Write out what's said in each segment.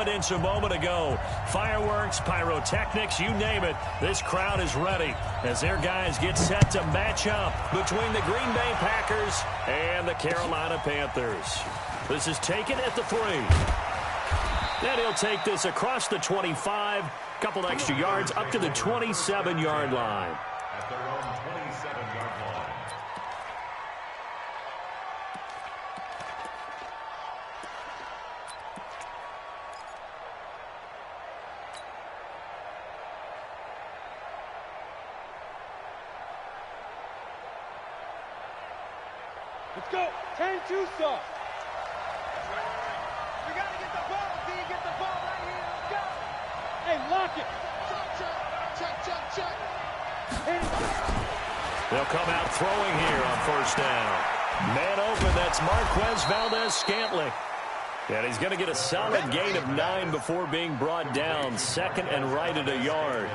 evidence a moment ago. Fireworks, pyrotechnics, you name it. This crowd is ready as their guys get set to match up between the Green Bay Packers and the Carolina Panthers. This is taken at the 3. And he'll take this across the 25, couple extra yards up to the 27-yard line. At their own 27-yard line. Let's go. 10-2 sauce. We got to get the ball, D. Get the ball right here. Let's go. Hey, lock it. Check. They'll come out throwing here on first down. Man open, that's Marquez Valdez-Scantling. And he's going to get a solid gain of 9 before being brought down. Second and right at a yard.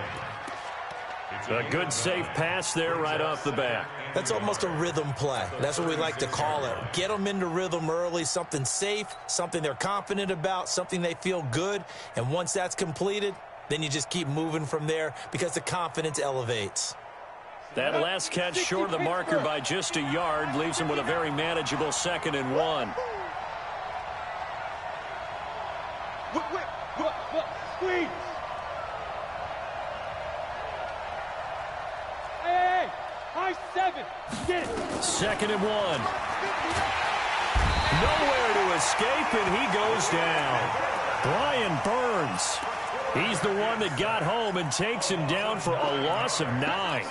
A good safe pass there right off the bat. That's almost a rhythm play. That's what we like to call it. Get them into rhythm early, something safe, something they're confident about, something they feel good. And once that's completed, then you just keep moving from there because the confidence elevates. That last catch short of the marker by just a yard leaves him with a very manageable 2nd and 1. Squeeze. Hey, high 7. Get it. 2nd and 1. Nowhere to escape, and he goes down. Brian Burns. He's the one that got home and takes him down for a loss of 9.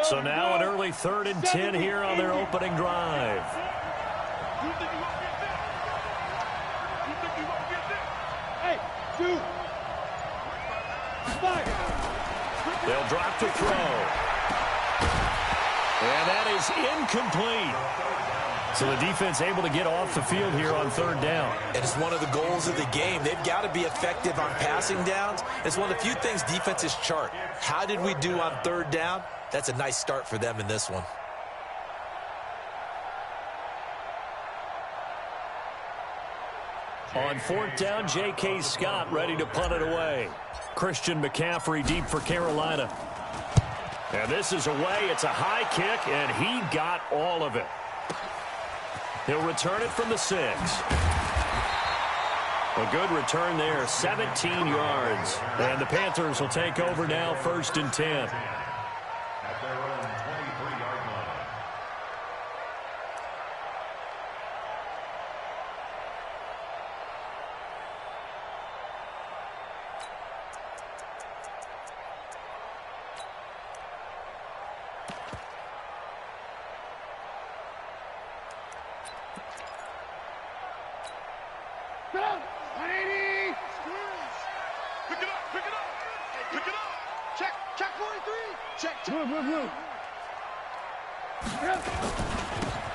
So now an early 3rd and 10 here on their opening drive. Hey, 2. They'll drop to throw. And that is incomplete. So the defense able to get off the field here on 3rd down. And it's one of the goals of the game. They've got to be effective on passing downs. It's one of the few things defenses chart. How did we do on 3rd down? That's a nice start for them in this one. On 4th down, J.K. Scott ready to punt it away. Christian McCaffrey deep for Carolina. And this is away. It's a high kick, and he got all of it. He'll return it from the 6. A good return there, 17 yards. And the Panthers will take over now, 1st and 10. At their own 23-yard line.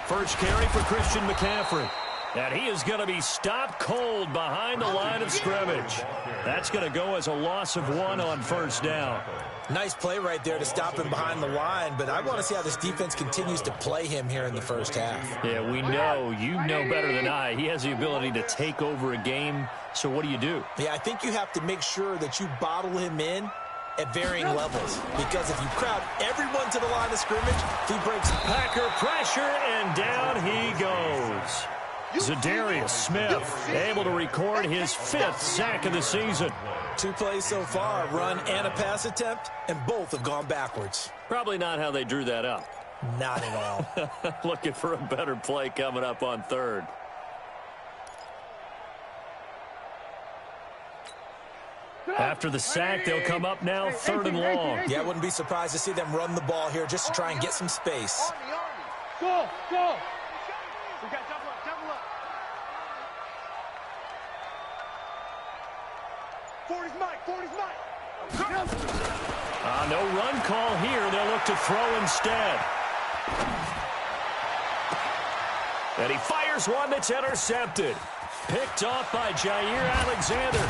First carry for Christian McCaffrey. And he is going to be stopped cold behind the line of scrimmage. That's going to go as a loss of 1 on 1st down. Nice play right there to stop him behind the line, but I want to see how this defense continues to play him here in the first half. Yeah, we know. You know better than I. He has the ability to take over a game. So what do? Yeah, I think you have to make sure that you bottle him in at varying levels, because if you crowd everyone to the line of scrimmage, he breaks. Packer pressure, and down he goes. Zadarius Smith able to record his 5th sack of the season. 2 plays so far, run and a pass attempt, and both have gone backwards. Probably not how they drew that up. Not at all. Looking for a better play coming up on 3rd. After the sack, they'll come up now 3rd and long. Yeah, I wouldn't be surprised to see them run the ball here just to try and get some space. Go. We got double up. 40's Mike. No run call here. They'll look to throw instead. And he fires one that's intercepted. Picked off by Jair Alexander.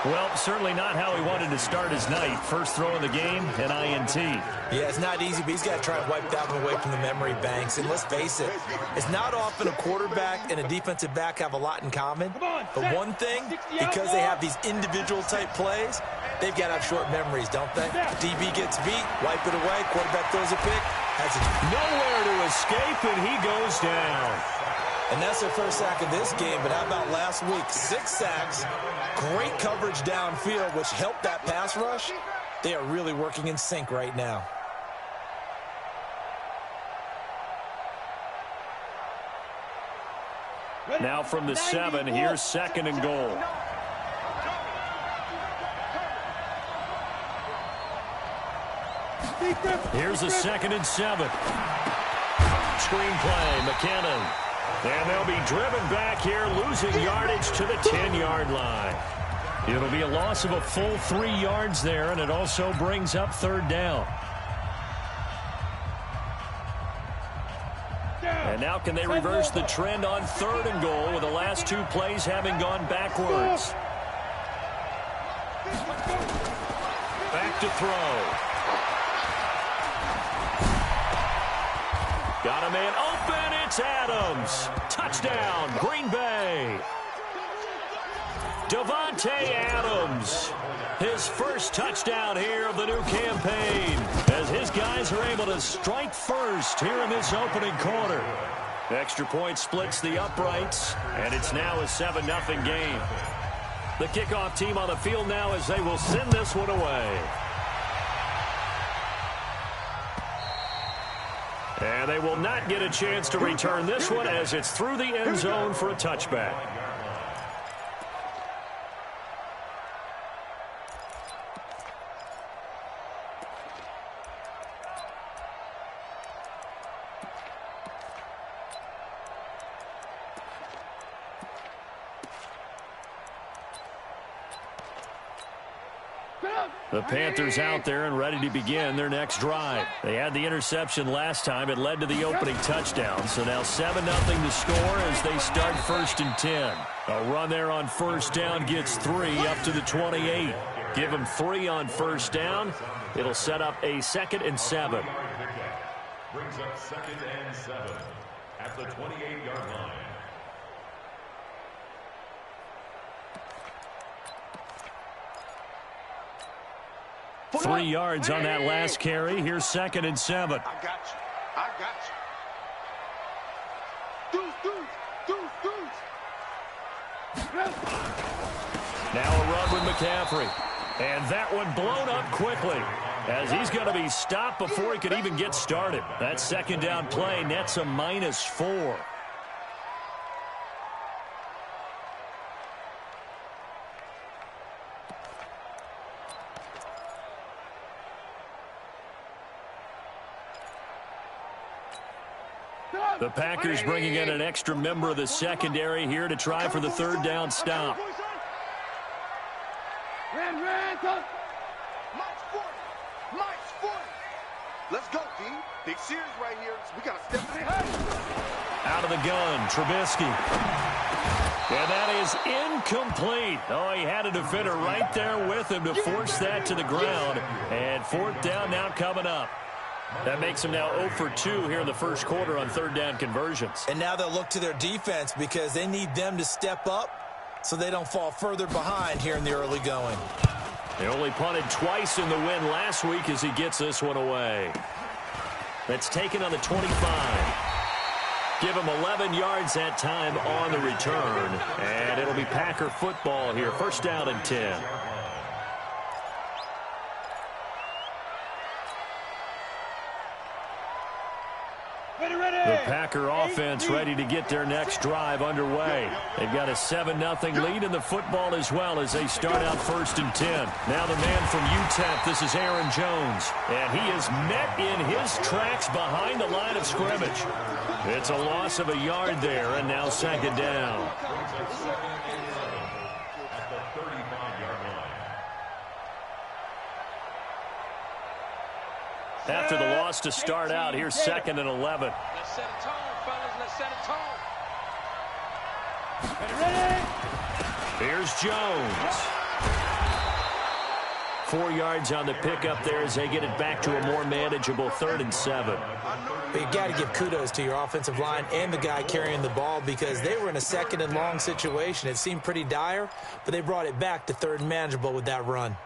Well, certainly not how he wanted to start his night. First throw of the game, an INT. Yeah, it's not easy, but he's got to try and wipe that one away from the memory banks. And let's face it, it's not often a quarterback and a defensive back have a lot in common. But one thing, because they have these individual type plays, they've got to have short memories, don't they? DB gets beat, wipe it away, quarterback throws a pick, has it. Nowhere to escape, and he goes down. And that's their first sack of this game, but how about last week? 6 sacks, great coverage downfield, which helped that pass rush. They are really working in sync right now. Now from the 7, here's 2nd and goal. Here's a 2nd and 7. Screenplay, McKinnon. And they'll be driven back here, losing yardage to the 10-yard line. It'll be a loss of a full 3 yards there, and it also brings up 3rd down. And now can they reverse the trend on 3rd and goal with the last 2 plays having gone backwards? Back to throw. Got a man open. It's Adams. Touchdown, Green Bay. Davante Adams. His first touchdown here of the new campaign as his guys are able to strike first here in this opening quarter. Extra point splits the uprights, and it's now a 7-0 game. The kickoff team on the field now as they will send this one away. And they will not get a chance to return this one as it's through the end zone for a touchback. The Panthers out there and ready to begin their next drive. They had the interception last time. It led to the opening touchdown. So now 7-0 to score as they start 1st and 10. A run there on 1st down gets 3 up to the 28. Give them 3 on 1st down. It'll set up a 2nd and 7. Brings up 2nd and 7 at the 28-yard line. Three yards on that last carry. Here's 2nd and 7. I got you. I got you. Now a run with McCaffrey. And that one blown up quickly as he's going to be stopped before he could even get started. That 2nd down play nets a -4. The Packers bringing in an extra member of the secondary here to try for the 3rd down stop. Mike's 40. Let's go, D. Big series right here. We got to step in. Out of the gun, Trubisky. And that is incomplete. Oh, he had a defender right there with him to force that to the ground. And 4th down now coming up. That makes them now 0 for 2 here in the first quarter on 3rd down conversions. And now they'll look to their defense because they need them to step up so they don't fall further behind here in the early going. They only punted twice in the win last week as he gets this one away. That's taken on the 25. Give him 11 yards that time on the return. And it'll be Packer football here. 1st down and 10. The Packer offense ready to get their next drive underway. They've got a 7-0 lead in the football as well as they start out 1st and 10. Now the man from UTEP, this is Aaron Jones. And he is met in his tracks behind the line of scrimmage. It's a loss of a yard there, and now 2nd down. At the 35-yard line. After the loss to start out, here's 2nd and 11. Let's set a tone, fellas. Let's set a tone. Here's Jones. 4 yards on the pickup there as they get it back to a more manageable 3rd and 7. But you got to give kudos to your offensive line and the guy carrying the ball because they were in a 2nd and long situation. It seemed pretty dire, but they brought it back to 3rd and manageable with that run.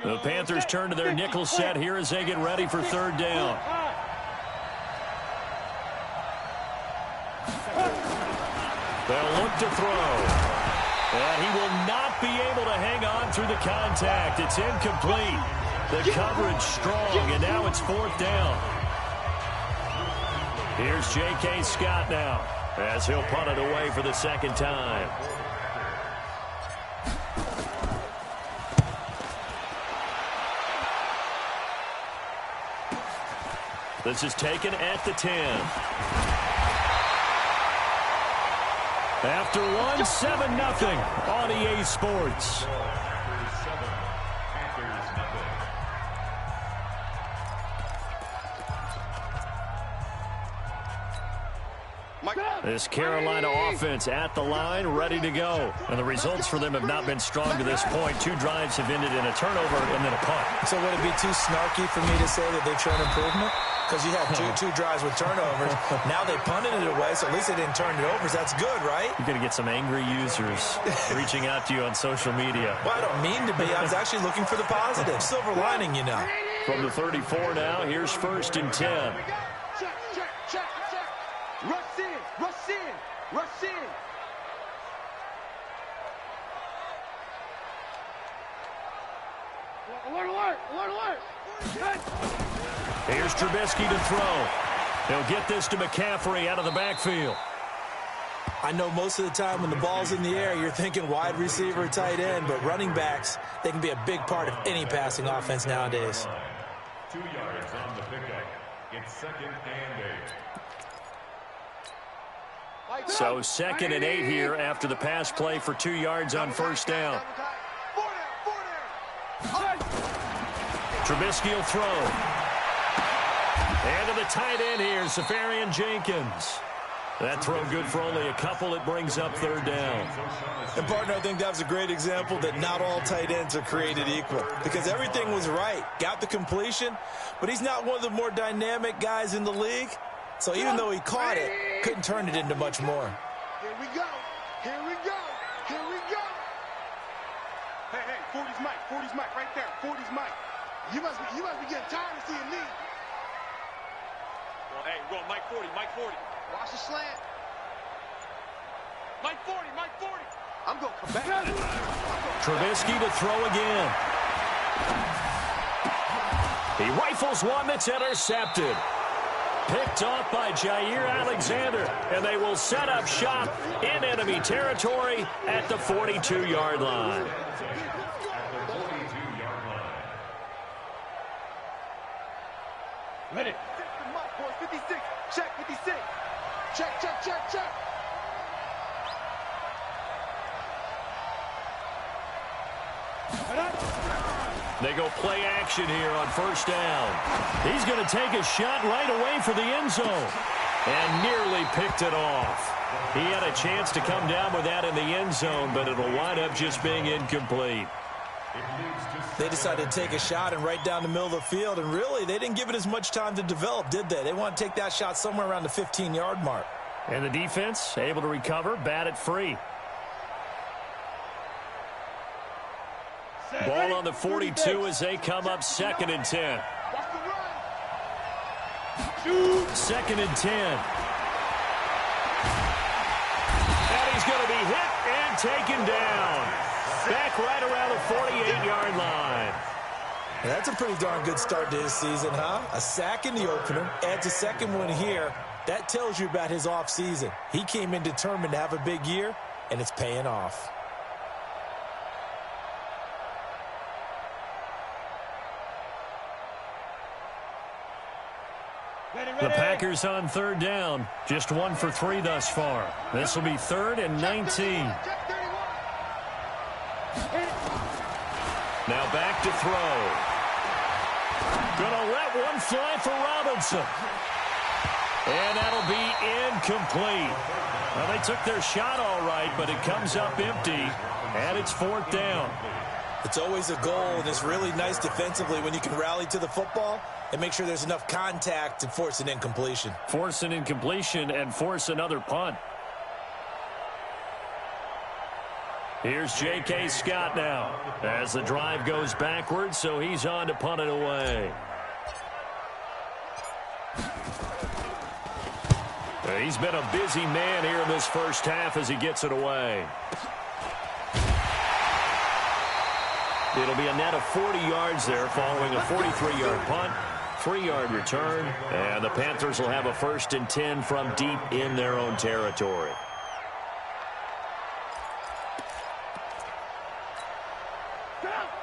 The Panthers turn to their nickel set here as they get ready for 3rd down. They'll look to throw. And he will not be able to hang on through the contact. It's incomplete. The coverage strong, and now it's 4th down. Here's J.K. Scott now as he'll punt it away for the 2nd time. This is taken at the 10. After one, 7-0 on EA Sports. This Carolina offense at the line, ready to go. And the results for them have not been strong to this point. 2 drives have ended in a turnover and then a punt. So would it be too snarky for me to say that they've shown improvement? Because you had two drives with turnovers. Now they punted it away, so at least they didn't turn it over. So that's good, right? You're going to get some angry users reaching out to you on social media. Well, I don't mean to be. I was actually looking for the positive. Silver lining, you know. From the 34 now, here's 1st and 10. Check. Rush in. Alert. Here's Trubisky to throw. He'll get this to McCaffrey out of the backfield. I know most of the time when the ball's in the air, you're thinking wide receiver, tight end, but running backs, they can be a big part of any passing offense nowadays. 2 yards on the pickup. It's 2nd and 8. So 2nd and 8 here after the pass play for 2 yards on 1st down. Trubisky will throw. And to the tight end here, Safarian Jenkins. That throw good for only a couple. It brings up 3rd down. And, partner, I think that was a great example that not all tight ends are created equal because everything was right. Got the completion, but he's not one of the more dynamic guys in the league. So even though he caught it, couldn't turn it into much more. Here we go. Hey, 40's Mike right there. 40's Mike. You must be getting tired of seeing me. Well, hey, we're going Mike 40. Watch the slant. Mike 40. I'm going to come back. Trubisky to throw again. He rifles one that's intercepted. Picked off by Jair Alexander, and they will set up shop in enemy territory at the 42-yard line. Ready. 56. Check 56. Check. They go play action here on 1st down. He's going to take a shot right away for the end zone and nearly picked it off. He had a chance to come down with that in the end zone, but it'll wind up just being incomplete. They decided to take a shot and right down the middle of the field, and really, they didn't give it as much time to develop, did they? They want to take that shot somewhere around the 15-yard mark. And the defense able to recover, bat it free. Ball on the 42 as they come up 2nd and 10. 2nd and 10. And he's going to be hit and taken down. Back right around the 48-yard line. And that's a pretty darn good start to his season, huh? A sack in the opener, adds a 2nd one here. That tells you about his offseason. He came in determined to have a big year, and it's paying off. The Packers on 3rd down. Just 1 for 3 thus far. This will be 3rd and 19. Now back to throw. Gonna let one fly for Robinson. And that'll be incomplete. Well, they took their shot all right, but it comes up empty, and it's 4th down. It's always a goal, and it's really nice defensively when you can rally to the football and make sure there's enough contact to force an incompletion. Force an incompletion and force another punt. Here's J.K. Scott now as the drive goes backwards, so he's on to punt it away. He's been a busy man here in this first half as he gets it away. It'll be a net of 40 yards there following a 43-yard punt, 3-yard return, and the Panthers will have a 1st and 10 from deep in their own territory.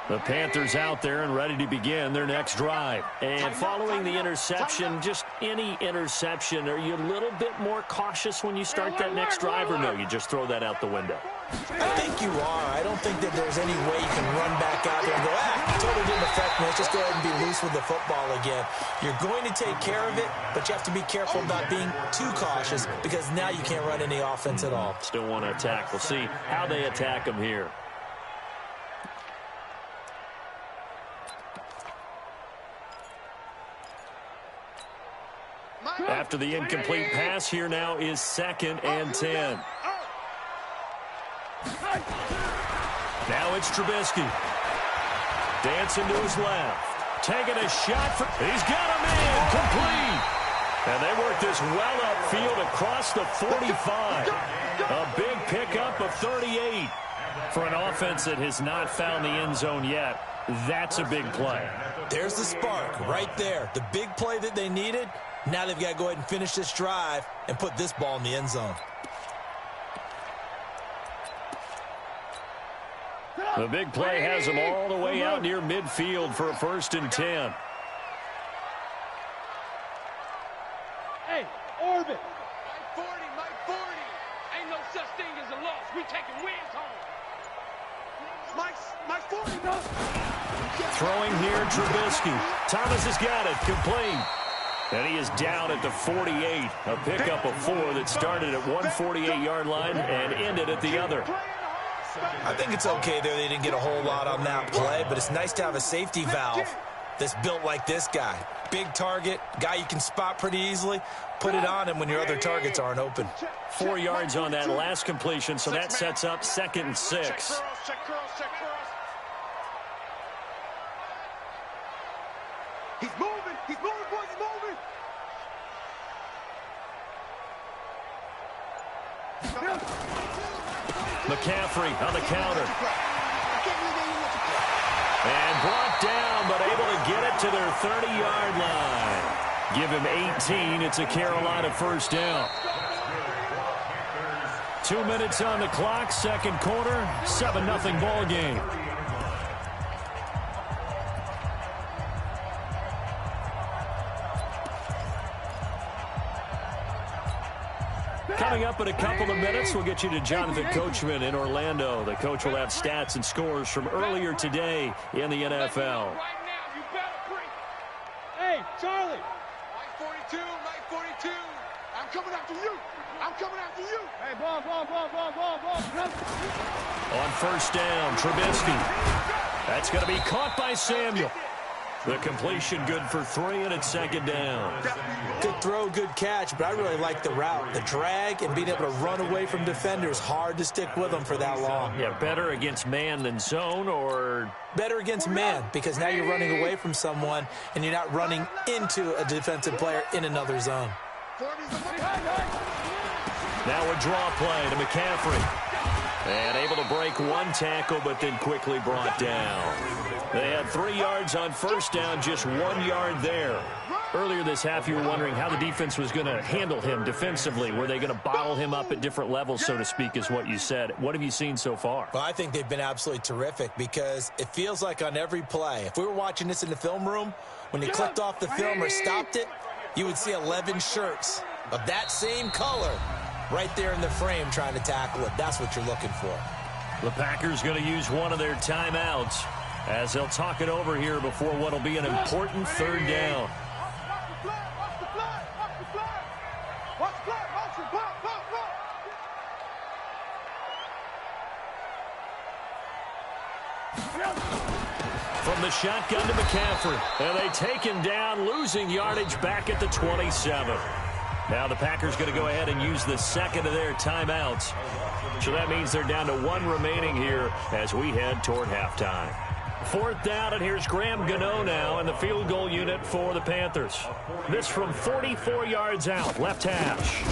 The Panthers out there and ready to begin their next drive. And following the interception, just any interception, are you a little bit more cautious when you start that next drive, or no, you just throw that out the window? I think you are. I don't think that there's any way you can run back out there and go, totally didn't affect me. Let's just go ahead and be loose with the football again. You're going to take care of it, but you have to be careful about being too cautious because now you can't run any offense at all. Still want to attack. We'll see how they attack them here. After the incomplete pass, here now is 2nd and 10. Now it's Trubisky. Dancing to his left. Taking a shot. He's got him in. Complete. And they work this well upfield across the 45. A big pickup of 38. For an offense that has not found the end zone yet, that's a big play. There's the spark right there. The big play that they needed. Now they've got to go ahead and finish this drive and put this ball in the end zone. The big play has them all the way out near midfield for a 1st and 10. Hey, Orbit. My 40. Ain't no such thing as a loss. We taking wins home. My 40. No. Throwing here, Trubisky. Thomas has got it. Complete. And he is down at the 48. A pickup of 4 that started at 148-yard line and ended at the other. I think it's okay there. They didn't get a whole lot on that play, but it's nice to have a safety valve that's built like this guy. Big target, guy you can spot pretty easily. Put it on him when your other targets aren't open. 4 yards on that last completion, so that sets up 2nd and 6. He's moving, boys, he's moving. McCaffrey on the counter. And brought down, but able to get it to their 30-yard line. Give him 18. It's a Carolina 1st down. 2 minutes on the clock, 2nd quarter, 7-0 ball game. Coming up in a couple of minutes, we'll get you to Jonathan Coachman in Orlando. The coach will have stats and scores from earlier today in the NFL. Hey, Charlie. My 42. I'm coming after you. Hey, ball. On 1st down, Trubisky. That's going to be caught by Samuel. The completion good for 3, and it's 2nd down. Good throw, good catch, but I really like the route. The drag and being able to run away from defenders, hard to stick with them for that long. Yeah, better against man than zone, or? Better against man, because now you're running away from someone, and you're not running into a defensive player in another zone. Now a draw play to McCaffrey. And able to break 1 tackle, but then quickly brought down. They had 3 yards on 1st down, just 1 yard there. Earlier this half, you were wondering how the defense was going to handle him defensively. Were they going to bottle him up at different levels, so to speak, is what you said. What have you seen so far? Well, I think they've been absolutely terrific because it feels like on every play, if we were watching this in the film room, when you clicked off the film or stopped it, you would see 11 shirts of that same color right there in the frame trying to tackle it. That's what you're looking for. The Packers going to use one of their timeouts. as they'll talk it over here before what will be an important third down. From the shotgun to McCaffrey. And they take him down, losing yardage back at the 27. Now the Packers going to go ahead and use the second of their timeouts. So that means they're down to one remaining here as we head toward halftime. Fourth down, and here's Graham Gano now in the field goal unit for the Panthers. This from 44 yards out, left hash.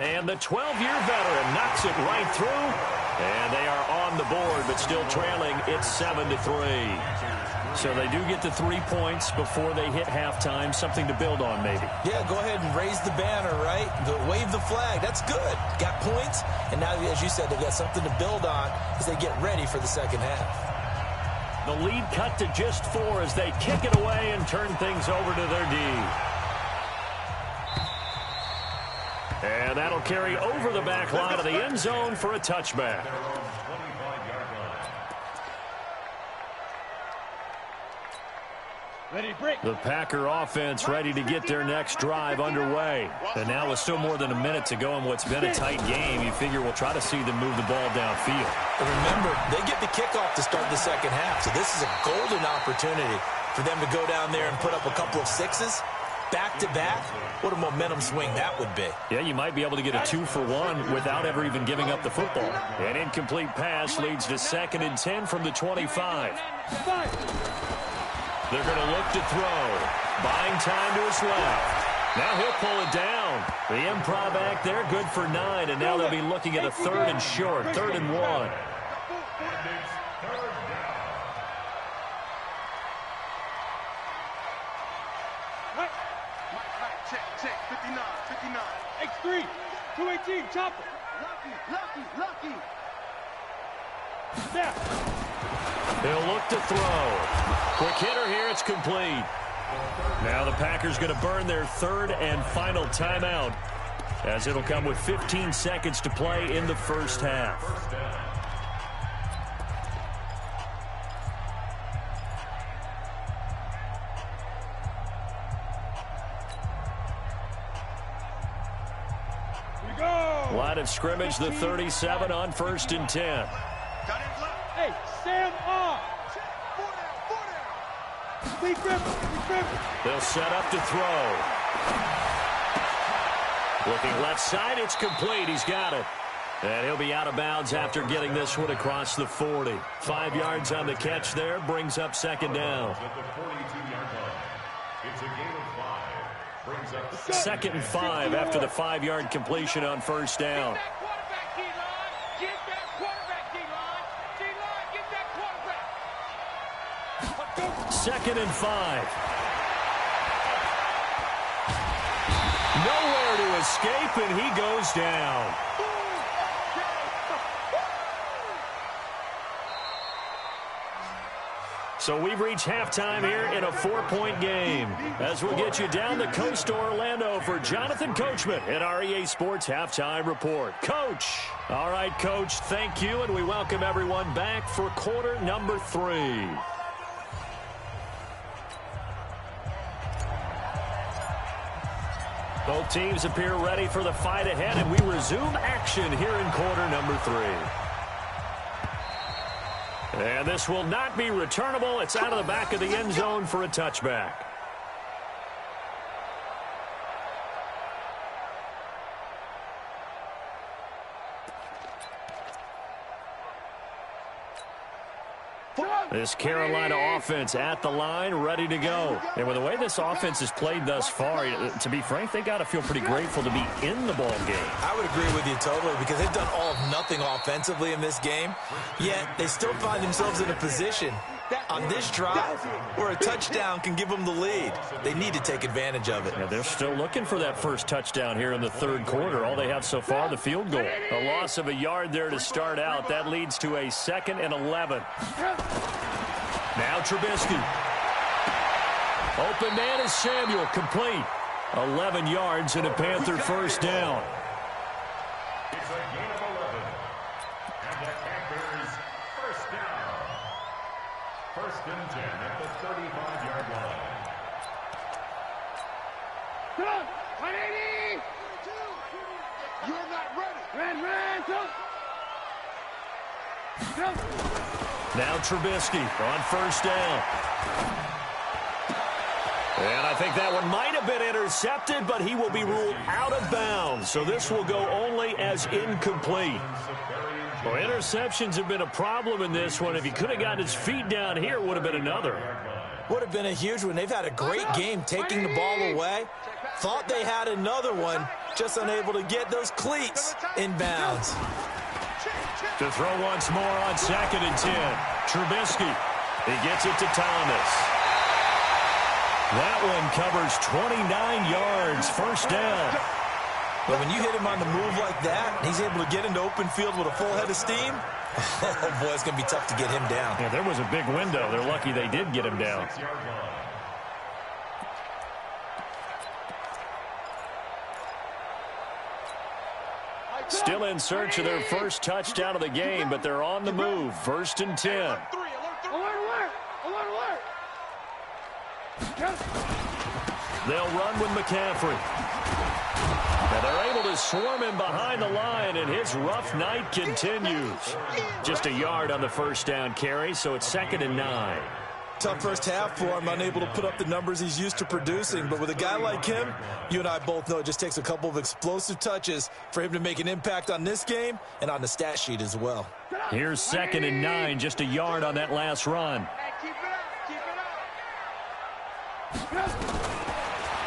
And the 12-year veteran knocks it right through. And they are on the board, but still trailing. It's 7-3. So they do get the 3 points before they hit halftime. Something to build on, maybe. Yeah, go ahead and raise the banner, right? Wave the flag. That's good. Got points. And now, as you said, they've got something to build on as they get ready for the second half. The lead cut to just 4 as they kick it away and turn things over to their D. And that'll carry over the back line of the end zone for a touchback. The Packer offense ready to get their next drive underway. And now with still more than a minute to go in what's been a tight game, you figure we'll try to see them move the ball downfield. And remember, they get the kickoff to start the second half, so this is a golden opportunity for them to go down there and put up a couple of sixes. Back-to-back, what a momentum swing that would be. Yeah, you might be able to get a 2-for-1 without ever even giving up the football. An incomplete pass leads to 2nd and 10 from the 25. They're going to look to throw. Buying time to his left. Now he'll pull it down. The improv act there, good for 9, and now they'll be looking at a 3rd and short, 3rd and 1. Check, 59, 59. X3, 218, chopper. Lucky. Snap. He'll look to throw. Quick hitter here, it's complete. Now the Packers going to burn their 3rd and final timeout as it'll come with 15 seconds to play in the first half. Line of scrimmage, the 37 on 1st and 10. Hey, Sam on. 4 down. They'll set up to throw. Looking left side, it's complete. He's got it. And he'll be out of bounds after getting this one across the 40. 5 yards on the catch there, brings up 2nd down. It's a game of 5. 2nd and 5 after the 5-yard completion on 1st down. Get that quarterback, D-line. D-line, get that quarterback. 2nd and 5. Nowhere to escape, and he goes down. So we've reached halftime here in a 4-point game. As we'll get you down the coast to Orlando for Jonathan Coachman at our EA Sports Halftime Report. Coach. All right, Coach, thank you, and we welcome everyone back for quarter number 3. Both teams appear ready for the fight ahead, and we resume action here in quarter number 3. And this will not be returnable. It's out of the back of the end zone for a touchback. This Carolina offense at the line, ready to go. And with the way this offense has played thus far, to be frank, they got to feel pretty grateful to be in the ball game. I would agree with you totally because they've done all of nothing offensively in this game, yet they still find themselves in a position on this drive where a touchdown can give them the lead. They need to take advantage of it. Yeah, they're still looking for that first touchdown here in the 3rd quarter. All they have so far, the field goal. A loss of a yard there to start out. That leads to a 2nd and 11. Now Trubisky. Open man is Samuel, complete. 11 yards and a Panther first down. It's a gain of 11. And the Panthers first down. First and 10 at the 35-yard line. Come on, 180. You're not ready. Red, go. Now Trubisky on first down. And I think that one might have been intercepted, but he will be ruled out of bounds. So this will go only as incomplete. Well, interceptions have been a problem in this one. If he could have gotten his feet down here, it would have been another. Would have been a huge one. They've had a great game taking the ball away. Thought they had another one, just unable to get those cleats in bounds. To throw once more on 2nd and 10. Trubisky. He gets it to Thomas. That one covers 29 yards. First down. But when you hit him on the move like that, he's able to get into open field with a full head of steam. Oh, boy, it's going to be tough to get him down. Yeah, there was a big window. They're lucky they did get him down. Still in search of their first touchdown of the game, but they're on the move. 1st and 10. Alert. They'll run with McCaffrey. And they're able to swarm him behind the line, and his rough night continues. Just a yard on the first down carry, so it's 2nd and 9. Tough first half for him, unable to put up the numbers he's used to producing. But with a guy like him, you and I both know it just takes a couple of explosive touches for him to make an impact on this game and on the stat sheet as well. Here's 2nd and 9, just a yard on that last run.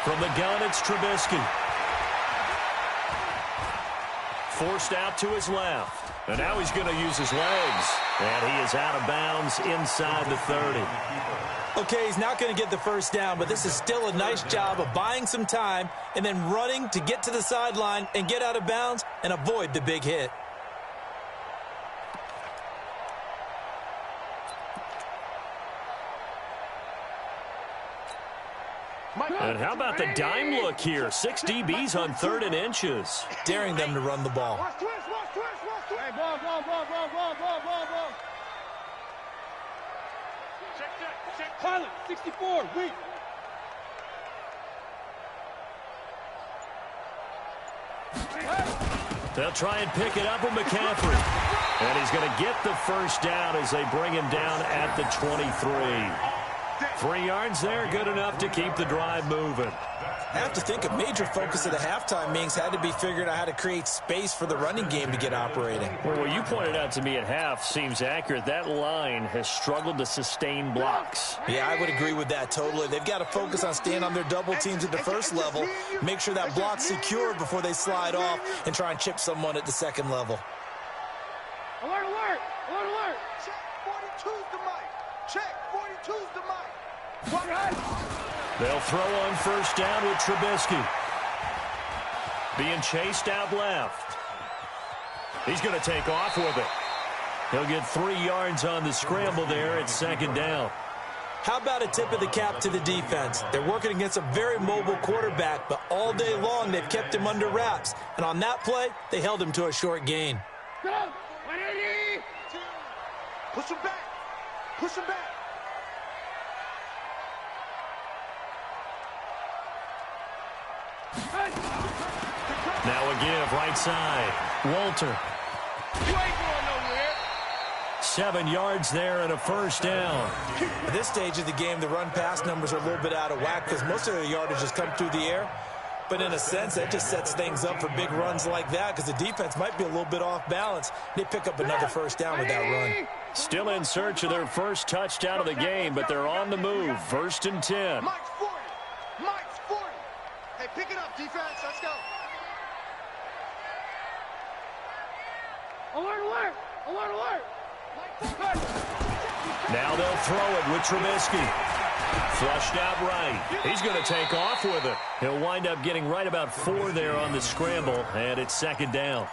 From the gun, it's Trubisky. Forced out to his left. And now he's going to use his legs. And he is out of bounds inside the 30. Okay, he's not going to get the first down, but this is still a nice job of buying some time and then running to get to the sideline and get out of bounds and avoid the big hit. And how about the dime look here? 6 DBs on 3rd and inches. Daring them to run the ball. Watch twist. Hey, ball. Check. Pilot, 64, weak. They'll try and pick it up with McCaffrey. And he's going to get the first down as they bring him down at the 23. 3 yards there, good enough to keep the drive moving. I have to think a major focus of the halftime meetings had to be figuring out how to create space for the running game to get operating. Well, what you pointed out to me at half seems accurate. That line has struggled to sustain blocks. Yeah, I would agree with that totally. They've got to focus on staying on their double teams at the first level, make sure that block's secured before they slide off, and try and chip someone at the second level. Alert. Check, 42's the mic. Check, 42's the mic. They'll throw on first down with Trubisky. Being chased out left. He's going to take off with it. He'll get 3 yards on the scramble there at 2nd down. How about a tip of the cap to the defense? They're working against a very mobile quarterback, but all day long they've kept him under wraps. And on that play, they held him to a short gain. Go! 180! Push him back. Now a give right side. Walter. You ain't going nowhere. 7 yards there and a first down. At this stage of the game, the run-pass numbers are a little bit out of whack because most of their yardage has come through the air. But in a sense, that just sets things up for big runs like that because the defense might be a little bit off balance. They pick up another first down with that run. Still in search of their first touchdown of the game, but they're on the move. 1st and 10. Mike's 40. Hey, pick it up, defense. Let's go. Alert. Now they'll throw it with Trubisky. Flushed out right. He's going to take off with it. He'll wind up getting right about 4 there on the scramble, and it's 2nd down.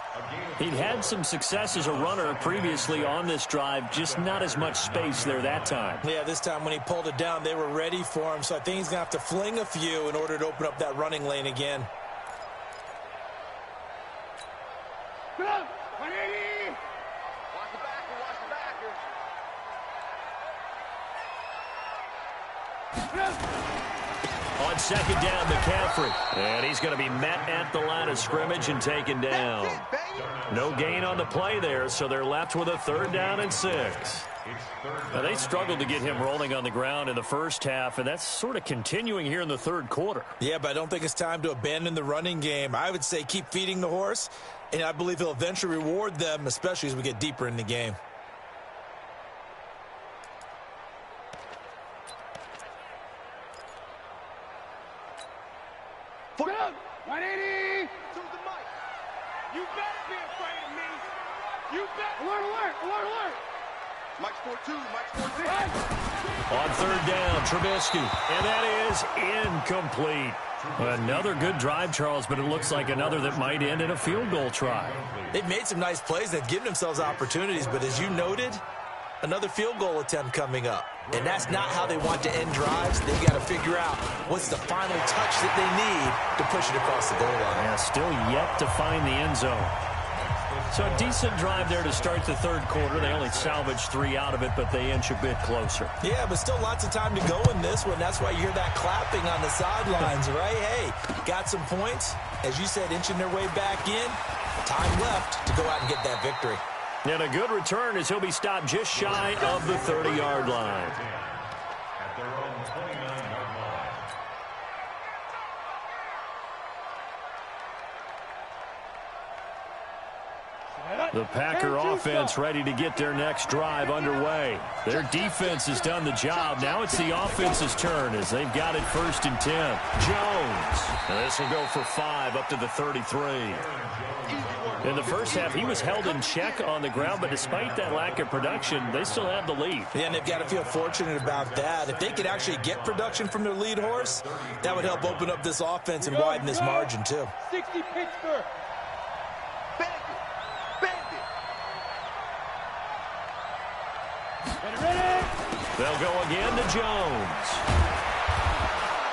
He'd had some success as a runner previously on this drive, just not as much space there that time. Yeah, this time when he pulled it down, they were ready for him, so I think he's going to have to fling a few in order to open up that running lane again. Go! 180! Watch the backer. On second down, McCaffrey. And he's going to be met at the line of scrimmage and taken down. No gain on the play there, so they're left with a 3rd down and 6. Now, they struggled to get him rolling on the ground in the first half, and that's sort of continuing here in the 3rd quarter. Yeah, but I don't think it's time to abandon the running game. I would say keep feeding the horse, and I believe he'll eventually reward them, especially as we get deeper in the game. Put up! 180! To the mic. You better be afraid of me. You better. Alert, alert, alert, alert. Mike's 4-2, Mike's 4-2. On 3rd down, Trubisky. And that is incomplete. Another good drive, Charles, but it looks like another that might end in a field goal try. They've made some nice plays. They've given themselves opportunities, but as you noted, another field goal attempt coming up. And that's not how they want to end drives. They've got to figure out what's the final touch that they need to push it across the goal line. Yeah, still yet to find the end zone. So a decent drive there to start the 3rd quarter. They only salvaged 3 out of it, but they inch a bit closer. Yeah, but still lots of time to go in this one. That's why you hear that clapping on the sidelines, right? Hey, got some points. As you said, inching their way back in. Time left to go out and get that victory. And a good return as he'll be stopped just shy of the 30-yard line. At their own 29-yard line. The Packer offense ready to get their next drive underway. Their defense has done the job. Now it's the offense's turn as they've got it 1st and 10. Jones. And this will go for 5 up to the 33. In the first half, he was held in check on the ground, but despite that lack of production, they still have the lead. Yeah, and they've got to feel fortunate about that. If they could actually get production from their lead horse, that would help open up this offense and widen this margin, too. 60 Pittsburgh. Bandit. Bandit. Ready. They'll go again to Jones.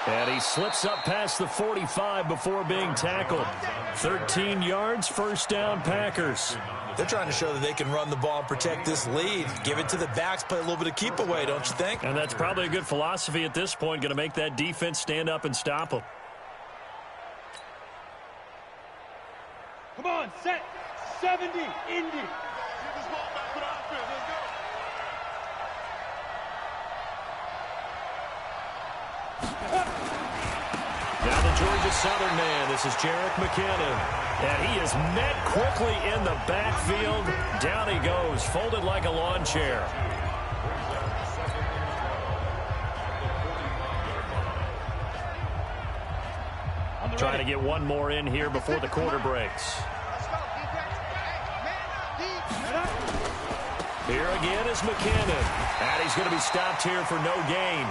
And he slips up past the 45 before being tackled. 13 yards, 1st down, Packers. They're trying to show that they can run the ball and protect this lead. Give it to the backs, play a little bit of keep away, don't you think? And that's probably a good philosophy at this point, going to make that defense stand up and stop them. Come on, set. 70, Indy. Now the Georgia Southern man, this is Jerick McKinnon. And he is met quickly in the backfield. Down he goes, folded like a lawn chair. Trying to get one more in here before the quarter breaks. Here again is McKinnon. And he's going to be stopped here for no gain.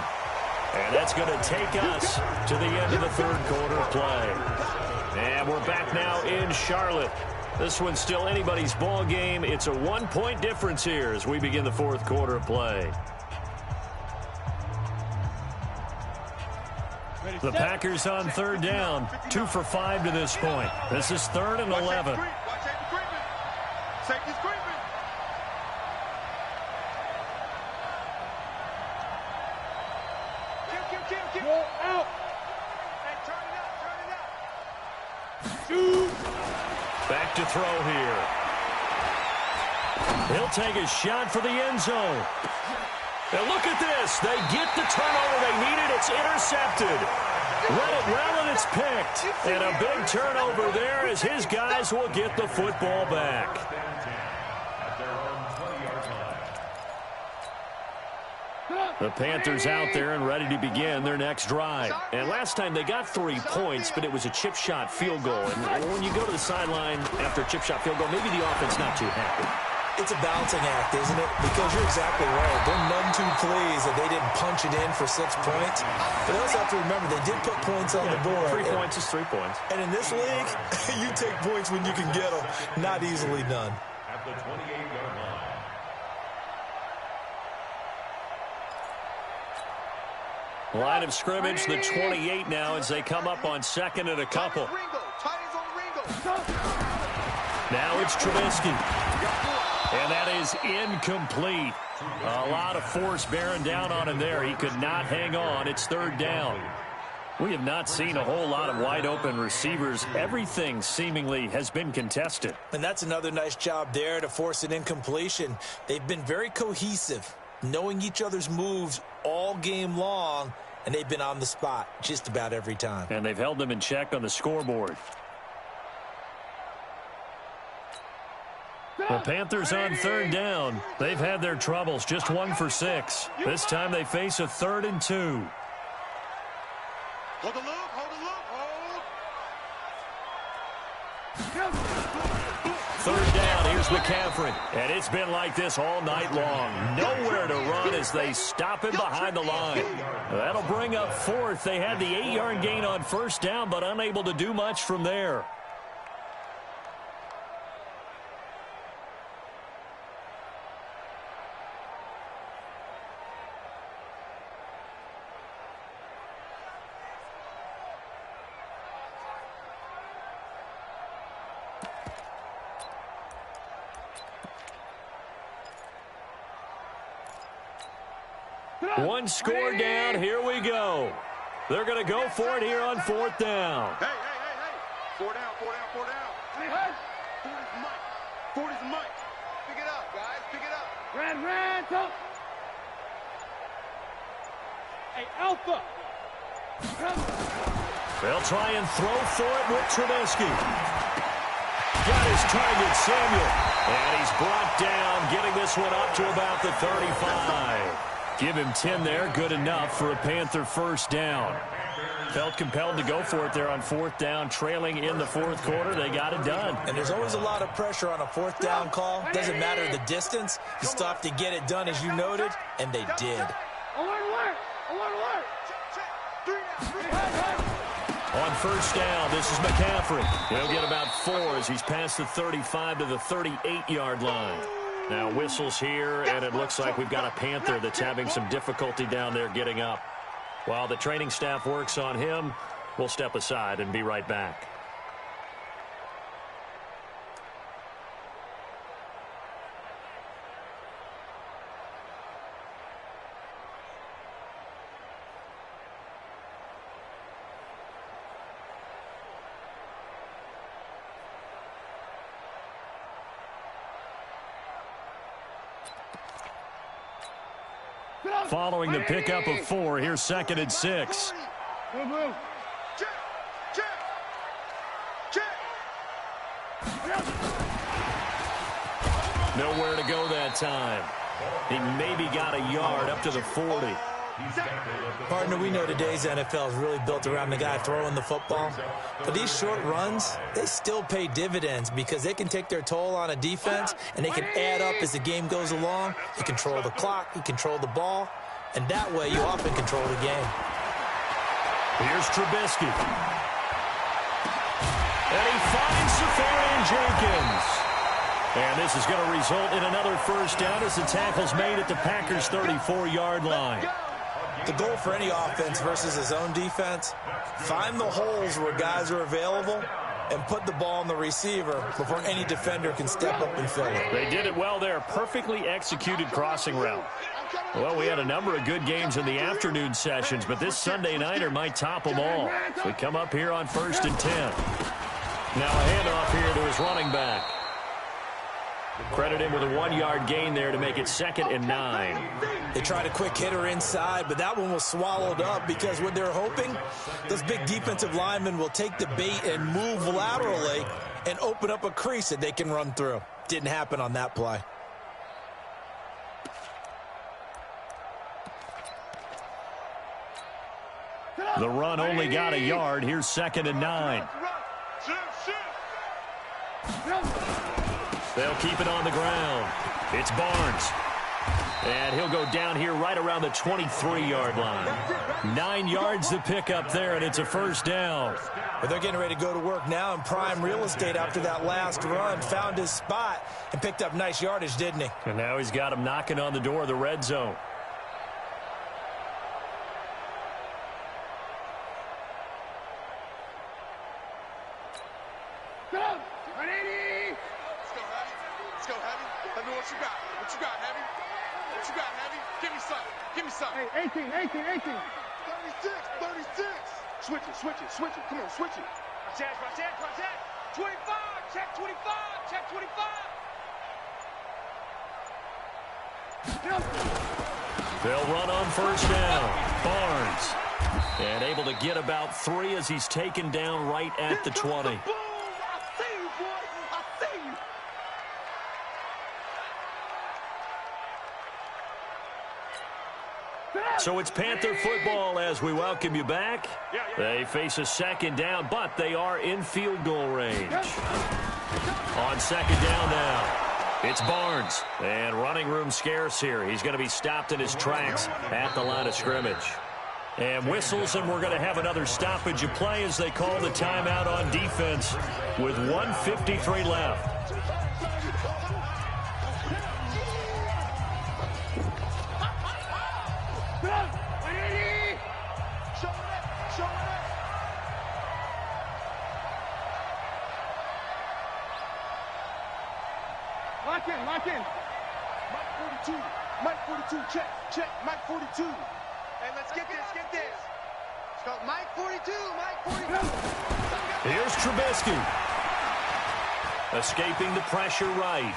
And that's going to take us to the end of the 3rd quarter play. And we're back now in Charlotte. This one's still anybody's ball game. It's a 1-point difference here as we begin the 4th quarter of play. The Packers on 3rd down. 2 for 5 to this point. This is 3rd and 11. Safety's creeping. Go out. And turn it up, turn it up. Shoot. Back to throw here. He'll take a shot for the end zone. And look at this. They get the turnover they needed. It's intercepted. Read it well, and it's picked. And a big turnover there as his guys will get the football back. The Panthers out there and ready to begin their next drive. And last time they got 3 points, but it was a chip shot field goal. And when you go to the sideline after a chip shot field goal, maybe the offense not too happy. It's a balancing act, isn't it? Because you're exactly right. They're none too pleased that they didn't punch it in for 6 points. But they also have to remember they did put points on the board. 3 points is 3 points. And in this league, you take points when you can get them. Not easily done. At the 28-yard line. Line of scrimmage, the 28 now as they come up on 2nd and a couple. Now it's Trubisky. And that is incomplete. A lot of force bearing down on him there. He could not hang on. It's third down. We have not seen a whole lot of wide-open receivers. Everything seemingly has been contested. And that's another nice job there to force an incompletion. They've been very cohesive, knowing each other's moves all game long, and they've been on the spot just about every time. And they've held them in check on the scoreboard. The Panthers on third down. They've had their troubles, just 1 for 6. This time they face a 3rd and 2. Hold the loop, hold the loop, hold. Third down, here's McCaffrey. And it's been like this all night long. Nowhere to run as they stop him behind the line. That'll bring up 4th. They had the 8-yard gain on first down, but unable to do much from there. One score down. Here we go. They're going to go for it here on 4th down. Hey. 4 down. 40's the mic. Pick it up, guys. Pick it up. Red, top. Hey, Alpha. They'll try and throw for it with Trubisky. Got his target, Samuel. And he's brought down, getting this one up to about the 35. Give him 10 there, good enough for a Panther first down. Felt compelled to go for it there on 4th down, trailing in the 4th quarter. They got it done. And there's always a lot of pressure on a 4th down call. Doesn't matter the distance. You still have to get it done, as you noted, and they did. Alert. On first down, this is McCaffrey. He'll get about 4 as he's past the 35 to the 38-yard line. Now whistles here, and it looks like we've got a Panther that's having some difficulty down there getting up. While the training staff works on him, we'll step aside and be right back. Following the pickup of 4, here's 2nd and 6. Nowhere to go that time. He maybe got a yard up to the 40. Partner, we know today's NFL is really built around the guy throwing the football. But these short runs, they still pay dividends because they can take their toll on a defense, and they can add up as the game goes along. You control the clock, you control the ball, and that way you often control the game. Here's Trubisky. And he finds Safarian Jenkins. And this is going to result in another first down as the tackle's made at the Packers' 34-yard line. The goal for any offense versus his own defense, find the holes where guys are available and put the ball on the receiver before any defender can step up and fill it. They did it well there. Perfectly executed crossing route. Well, we had a number of good games in the afternoon sessions, but this Sunday nighter might top them all. So we come up here on 1st and 10. Now a handoff here to his running back. Credit him with a 1-yard gain there to make it 2nd and 9. They tried a quick hitter inside, but that one was swallowed up because what they're hoping, those big defensive linemen will take the bait and move laterally and open up a crease that they can run through. Didn't happen on that play. The run only got a yard. Here's 2nd and 9. They'll keep it on the ground. It's Barnes. And he'll go down here right around the 23-yard line. 9 yards to pick up there, and it's a first down. But they're getting ready to go to work now in prime real estate after that last run. Found his spot and picked up nice yardage, didn't he? And now he's got him knocking on the door of the red zone. you got, Heavy? Give me something. Give me something. Hey, 18. 36. Switch it. Come on, switch it. Check. 25. Check 25. Check 25. They'll run on first down. Barnes. And able to get about 3 as he's taken down right at the 20. Boom! I see you, boy. I see you. So it's Panther football as we welcome you back. They face a second down, but they are in field goal range. On second down now, it's Barnes. And running room scarce here. He's going to be stopped in his tracks at the line of scrimmage. And whistles, and we're going to have another stoppage of play as they call the timeout on defense with 1:53 left. Lock in. Mike 42, check. Mike 42. Hey, let's get this. Let's go. Mike 42. Here's Trubisky. Escaping the pressure right.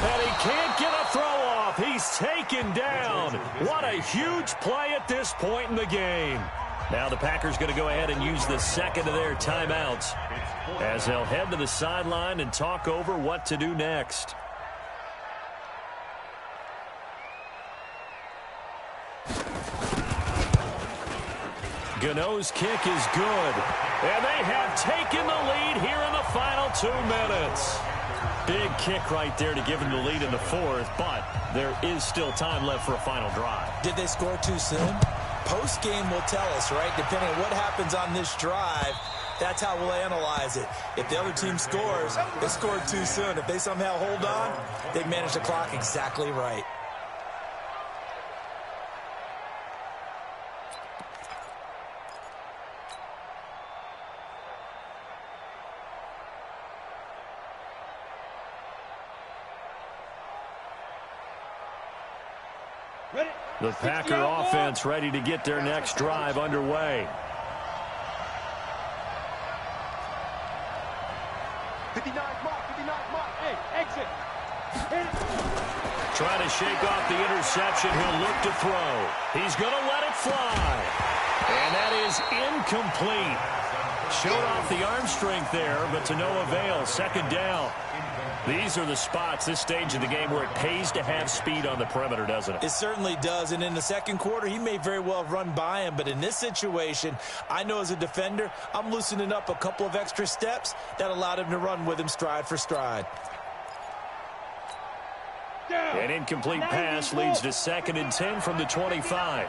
And he can't get a throw off. He's taken down. What a huge play at this point in the game. Now the Packers going to go ahead and use the second of their timeouts as they'll head to the sideline and talk over what to do next. Gano's kick is good. And they have taken the lead here in the final 2 minutes. Big kick right there to give them the lead in the fourth, but there is still time left for a final drive. Did they score too soon? Post-game will tell us, right? Depending on what happens on this drive, that's how we'll analyze it. If the other team scores, they scored too soon. If they somehow hold on, they manage the clock exactly right. The Packer offense ready to get their next drive underway. 59 mark. Hey, exit. Trying to shake off the interception. He'll look to throw. He's going to let it fly. And that is incomplete. Showed off the arm strength there, but to no avail. Second down. These are the spots, this stage of the game, where it pays to have speed on the perimeter, doesn't it? It certainly does, and in the second quarter, he may very well run by him, but in this situation, I know as a defender, I'm loosening up a couple of extra steps that allowed him to run with him stride for stride. An incomplete pass leads to 2nd and 10 from the 25.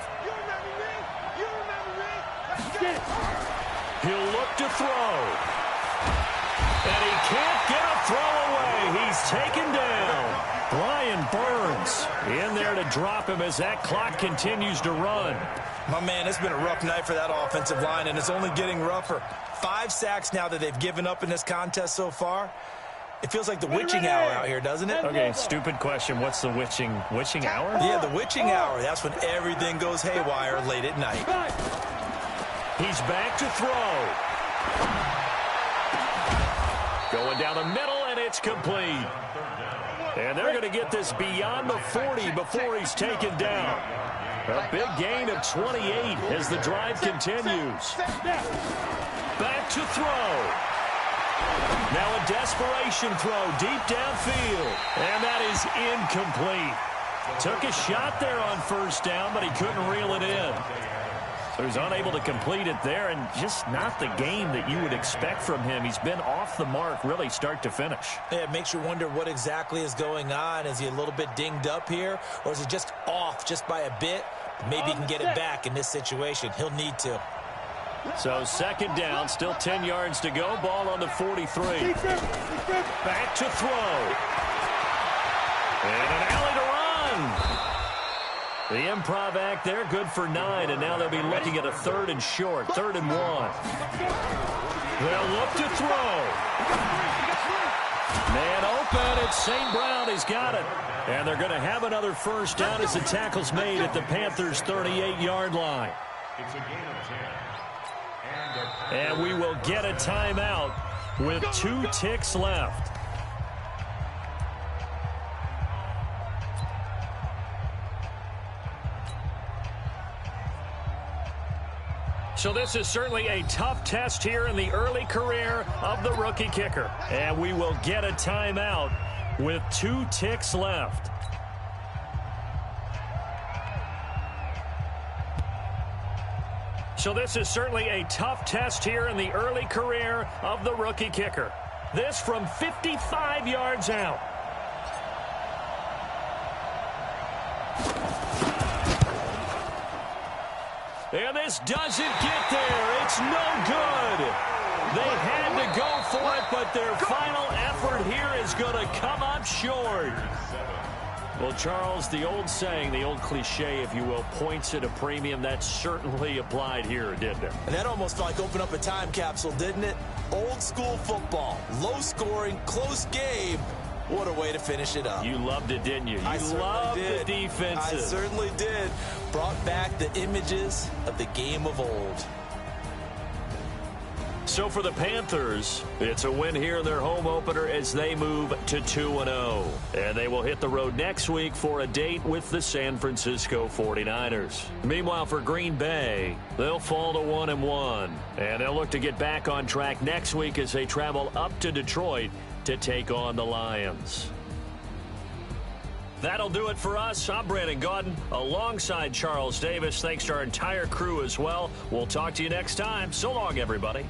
He'll look to throw. And he can't get a throw away. He's taken down. Brian Burns in there to drop him as that clock continues to run. My man, it's been a rough night for that offensive line, and it's only getting rougher. 5 sacks now that they've given up in this contest so far. It feels like the witching hour out here, doesn't it? Okay, stupid question. What's the witching hour? Yeah, the witching hour. That's when everything goes haywire late at night. He's back to throw. Going down the middle, and it's complete. And they're going to get this beyond the 40 before he's taken down. A big gain of 28 as the drive continues. Back to throw. Now a desperation throw deep downfield. And that is incomplete. Took a shot there on first down, but he couldn't reel it in. So he's unable to complete it there, and just not the game that you would expect from him. He's been off the mark really start to finish. Yeah, it makes you wonder what exactly is going on. Is he a little bit dinged up here, or is he just off just by a bit? Maybe he can get it back in this situation. He'll need to. So second down, still 10 yards to go. Ball on the 43. Back to throw. And an alley to run. The improv act there, good for 9, and now they'll be looking at a 3rd and short, 3rd and 1. They'll look to throw. Man open. It's St. Brown. He's got it. And they're going to have another first down as the tackle's made at the Panthers' 38-yard line. It's a gain of 10. And we will get a timeout with 2 ticks left. So this is certainly a tough test here in the early career of the rookie kicker. And we will get a timeout with 2 ticks left. So this is certainly a tough test here in the early career of the rookie kicker. This from 55 yards out. And this doesn't get there. It's no good. They had to go for it, but their final effort here is going to come up short. Well, Charles, the old saying, the old cliche, if you will, points at a premium, that certainly applied here, didn't it? And that almost like opened up a time capsule, didn't it? Old school football, low scoring, close game. What a way to finish it up. You loved it, didn't you? I You loved did. the defenses. I certainly did. Brought back the images of the game of old. So for the Panthers, it's a win here in their home opener as they move to 2-0. And they will hit the road next week for a date with the San Francisco 49ers. Meanwhile, for Green Bay, they'll fall to 1-1. And they'll look to get back on track next week as they travel up to Detroit to take on the Lions. That'll do it for us. I'm Brandon Gaudin alongside Charles Davis. Thanks to our entire crew as well. We'll talk to you next time. So long, everybody.